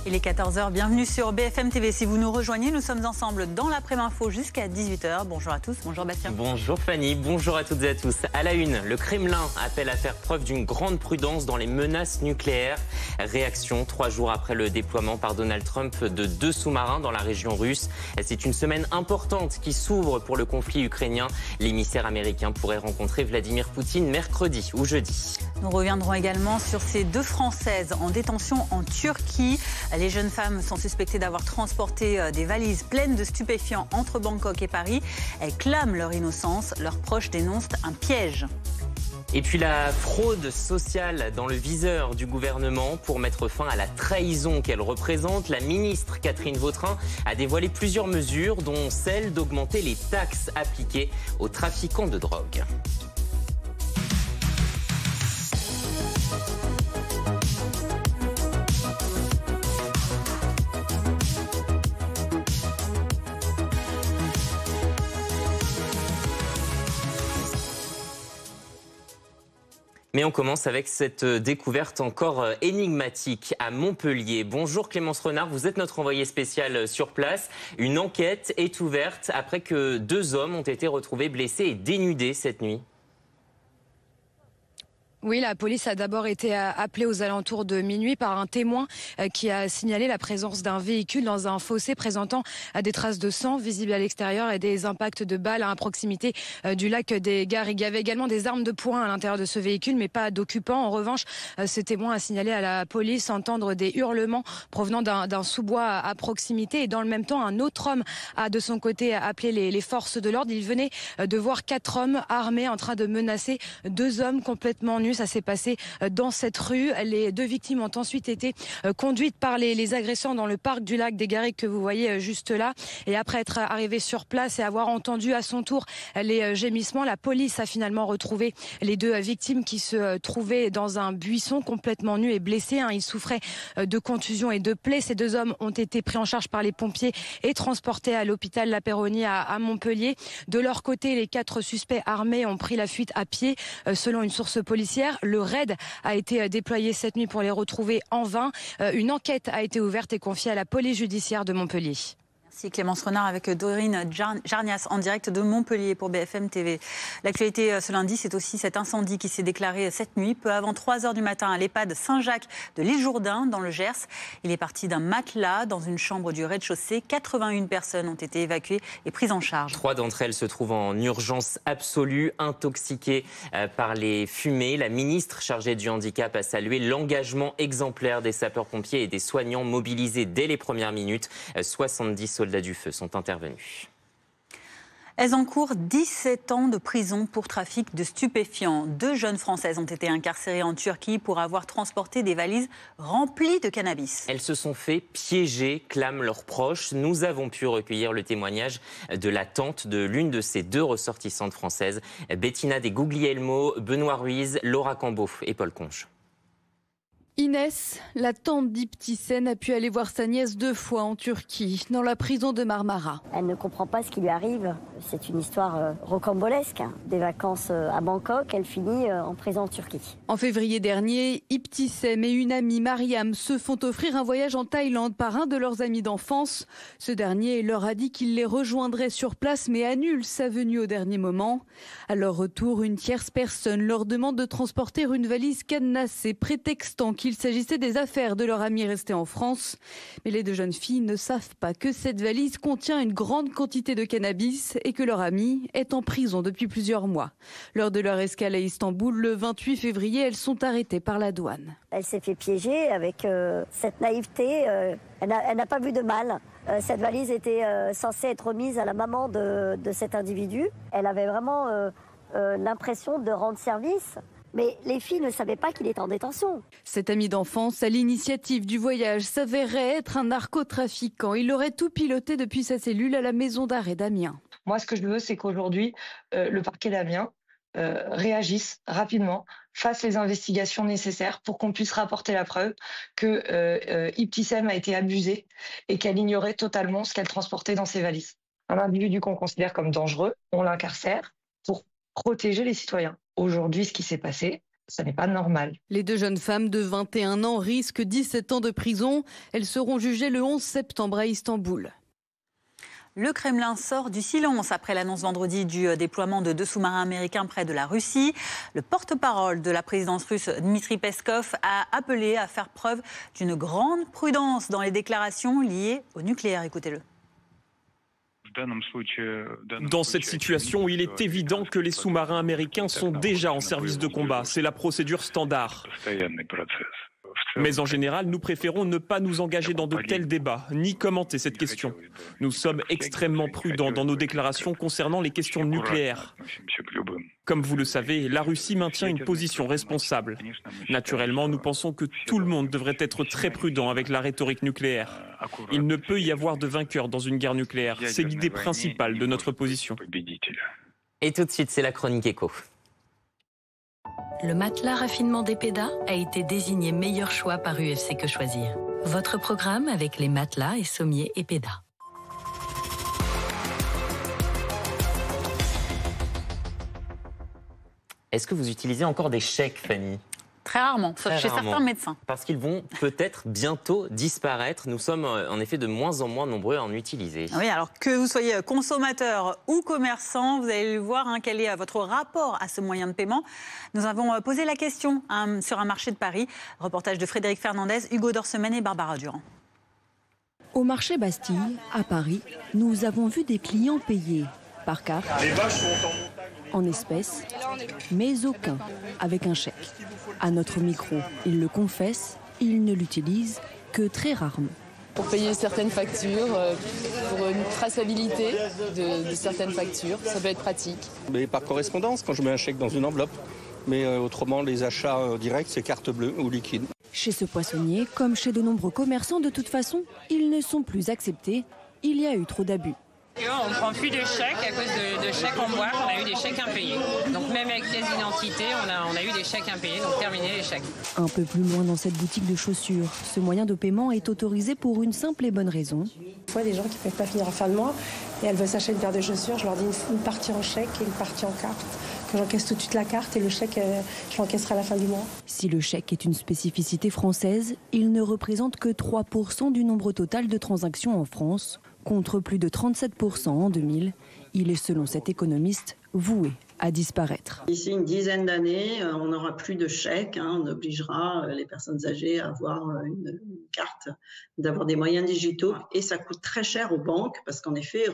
Il est 14 h, bienvenue sur BFM TV. Si vous nous rejoignez, nous sommes ensemble dans l'après-info jusqu'à 18 h. Bonjour à tous, bonjour Bastien. Bonjour Fanny, bonjour à toutes et à tous. À la une, le Kremlin appelle à faire preuve d'une grande prudence dans les menaces nucléaires. Réaction 3 jours après le déploiement par Donald Trump de 2 sous-marins dans la région russe. C'est une semaine importante qui s'ouvre pour le conflit ukrainien. L'émissaire américain pourrait rencontrer Vladimir Poutine mercredi ou jeudi. Nous reviendrons également sur ces 2 Françaises en détention en Turquie. Les jeunes femmes sont suspectées d'avoir transporté des valises pleines de stupéfiants entre Bangkok et Paris. Elles clament leur innocence. Leurs proches dénoncent un piège. Et puis la fraude sociale dans le viseur du gouvernement pour mettre fin à la trahison qu'elle représente. La ministre Catherine Vautrin a dévoilé plusieurs mesures, dont celle d'augmenter les taxes appliquées aux trafiquants de drogue. Mais on commence avec cette découverte encore énigmatique à Montpellier. Bonjour Clémence Renard, vous êtes notre envoyée spéciale sur place. Une enquête est ouverte après que 2 hommes ont été retrouvés blessés et dénudés cette nuit. Oui, la police a d'abord été appelée aux alentours de minuit par un témoin qui a signalé la présence d'un véhicule dans un fossé présentant des traces de sang visibles à l'extérieur et des impacts de balles à proximité du lac des Garrigues. Il y avait également des armes de poing à l'intérieur de ce véhicule, mais pas d'occupants. En revanche, ce témoin a signalé à la police entendre des hurlements provenant d'un sous-bois à proximité. Et dans le même temps, un autre homme a de son côté appelé les forces de l'ordre. Il venait de voir 4 hommes armés en train de menacer 2 hommes complètement nus. Ça s'est passé dans cette rue. Les 2 victimes ont ensuite été conduites par les agresseurs dans le parc du lac des Garrigues que vous voyez juste là. Et après être arrivé sur place et avoir entendu à son tour les gémissements, la police a finalement retrouvé les 2 victimes qui se trouvaient dans un buisson complètement nus et blessés. Ils souffraient de contusions et de plaies. Ces 2 hommes ont été pris en charge par les pompiers et transportés à l'hôpital La Péronie à Montpellier. De leur côté, les 4 suspects armés ont pris la fuite à pied, selon une source policière. Le raid a été déployé cette nuit pour les retrouver en vain. Une enquête a été ouverte et confiée à la police judiciaire de Montpellier. Merci Clémence Renard avec Dorine Jarnias en direct de Montpellier pour BFM TV. L'actualité ce lundi, c'est aussi cet incendie qui s'est déclaré cette nuit, peu avant 3 h du matin à l'EHPAD Saint-Jacques de l'île Jourdain dans le Gers. Il est parti d'un matelas dans une chambre du rez-de-chaussée. 81 personnes ont été évacuées et prises en charge. 3 d'entre elles se trouvent en urgence absolue, intoxiquées par les fumées. La ministre chargée du handicap a salué l'engagement exemplaire des sapeurs-pompiers et des soignants mobilisés dès les premières minutes. 70 soldats du feu sont intervenus. Elles encourent 17 ans de prison pour trafic de stupéfiants. 2 jeunes Françaises ont été incarcérées en Turquie pour avoir transporté des valises remplies de cannabis. Elles se sont fait piéger, clament leurs proches. Nous avons pu recueillir le témoignage de la tante de l'une de ces 2 ressortissantes françaises, Bettina des Guglielmo, Benoît Ruiz, Laura Cambeau et Paul Conche. Inès, la tante d'Ibtisen, a pu aller voir sa nièce 2 fois en Turquie, dans la prison de Marmara. Elle ne comprend pas ce qui lui arrive. C'est une histoire rocambolesque. Des vacances à Bangkok, elle finit en prison en Turquie. En février dernier, Ibtisen et une amie, Mariam, se font offrir un voyage en Thaïlande par un de leurs amis d'enfance. Ce dernier leur a dit qu'il les rejoindrait sur place, mais annule sa venue au dernier moment. À leur retour, une tierce personne leur demande de transporter une valise cadenassée, prétextant qu'il s'agissait des affaires de leur ami resté en France. Mais les 2 jeunes filles ne savent pas que cette valise contient une grande quantité de cannabis et que leur ami est en prison depuis plusieurs mois. Lors de leur escale à Istanbul, le 28 février, elles sont arrêtées par la douane. Elle s'est fait piéger avec cette naïveté. Elle n'a pas vu de mal. Cette valise était censée être remise à la maman de cet individu. Elle avait vraiment l'impression de rendre service. Mais les filles ne savaient pas qu'il était en détention. Cet ami d'enfance, à l'initiative du voyage, s'avérait être un narcotrafiquant. Il aurait tout piloté depuis sa cellule à la maison d'arrêt d'Amiens. Moi, ce que je veux, c'est qu'aujourd'hui, le parquet d'Amiens réagisse rapidement, fasse les investigations nécessaires pour qu'on puisse rapporter la preuve que Ibtisen a été abusée et qu'elle ignorait totalement ce qu'elle transportait dans ses valises. Un individu qu'on considère comme dangereux, on l'incarcère pour protéger les citoyens. Aujourd'hui, ce qui s'est passé, Ça n'est pas normal. Les deux jeunes femmes de 21 ans risquent 17 ans de prison. Elles seront jugées le 11 septembre à Istanbul. Le Kremlin sort du silence après l'annonce vendredi du déploiement de 2 sous-marins américains près de la Russie. Le porte-parole de la présidence russe, Dmitry Peskov, a appelé à faire preuve d'une grande prudence dans les déclarations liées au nucléaire. Écoutez-le. Dans cette situation, il est évident que les sous-marins américains sont déjà en service de combat. C'est la procédure standard. Mais en général, nous préférons ne pas nous engager dans de tels débats, ni commenter cette question. Nous sommes extrêmement prudents dans nos déclarations concernant les questions nucléaires. Comme vous le savez, la Russie maintient une position responsable. Naturellement, nous pensons que tout le monde devrait être très prudent avec la rhétorique nucléaire. Il ne peut y avoir de vainqueur dans une guerre nucléaire. C'est l'idée principale de notre position. Et tout de suite, c'est la chronique éco. Le matelas raffinement d'Epeda a été désigné meilleur choix par UFC Que Choisir. Votre programme avec les matelas et sommiers Epeda. Est-ce que vous utilisez encore des chèques, Fanny ? Très rarement, sauf chez certains médecins. Parce qu'ils vont peut-être bientôt disparaître. Nous sommes en effet de moins en moins nombreux à en utiliser. Oui, alors que vous soyez consommateur ou commerçant, vous allez le voir, quel est votre rapport à ce moyen de paiement. Nous avons posé la question sur un marché de Paris. Reportage de Frédéric Fernandez, Hugo Dorsemène et Barbara Durand. Au marché Bastille, à Paris, nous avons vu des clients payer par carte, en espèces, mais aucun avec un chèque. À notre micro, ils le confessent, ils ne l'utilisent que très rarement. Pour payer certaines factures, pour une traçabilité de certaines factures, ça peut être pratique. Mais par correspondance, quand je mets un chèque dans une enveloppe. Mais autrement, les achats directs, c'est carte bleue ou liquide. Chez ce poissonnier, comme chez de nombreux commerçants, de toute façon, ils ne sont plus acceptés. Il y a eu trop d'abus. On ne prend plus de chèques à cause de chèques en boîte, on a eu des chèques impayés. Donc même avec pièce d'identité, on a eu des chèques impayés, donc terminé les chèques. Un peu plus loin dans cette boutique de chaussures, ce moyen de paiement est autorisé pour une simple et bonne raison. Je vois des gens qui ne peuvent pas finir à fin de mois et elles veulent s'acheter une paire de chaussures, je leur dis une partie en chèque et une partie en carte. Que j'encaisse tout de suite la carte et le chèque, je l'encaisserai à la fin du mois. Si le chèque est une spécificité française, il ne représente que 3% du nombre total de transactions en France, contre plus de 37% en 2000. Il est, selon cet économiste, voué à disparaître. D'ici une dizaine d'années, on n'aura plus de chèques. On obligera les personnes âgées à avoir une carte, d'avoir des moyens digitaux. Et ça coûte très cher aux banques parce qu'en effet,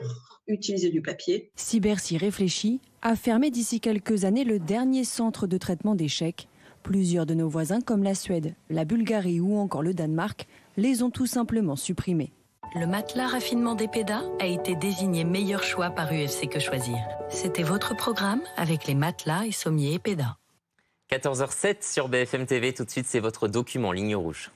utiliser du papier. Si Bercy réfléchit à fermer d'ici quelques années le dernier centre de traitement des chèques, plusieurs de nos voisins comme la Suède, la Bulgarie ou encore le Danemark les ont tout simplement supprimés. Le matelas raffinement d'Epeda a été désigné meilleur choix par UFC Que Choisir. C'était votre programme avec les matelas et sommiers Epeda. 14h07 sur BFM TV. Tout de suite, c'est votre document Ligne Rouge.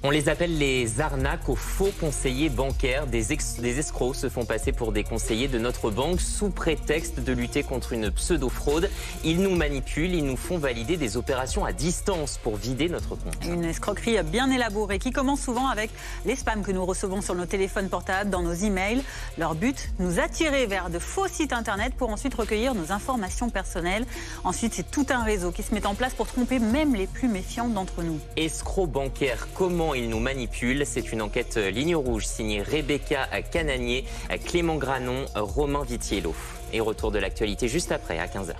On les appelle les arnaques aux faux conseillers bancaires. Des escrocs se font passer pour des conseillers de notre banque sous prétexte de lutter contre une pseudo-fraude. Ils nous manipulent, ils nous font valider des opérations à distance pour vider notre compte. Une escroquerie bien élaborée qui commence souvent avec les spams que nous recevons sur nos téléphones portables, dans nos emails. Leur but, nous attirer vers de faux sites internet pour ensuite recueillir nos informations personnelles. Ensuite, c'est tout un réseau qui se met en place pour tromper même les plus méfiants d'entre nous. Escrocs bancaires, comment ils nous manipulent? C'est une enquête Ligne Rouge signée Rebecca Cananier, Clément Granon, Romain Vitiello. Et retour de l'actualité juste après à 15h.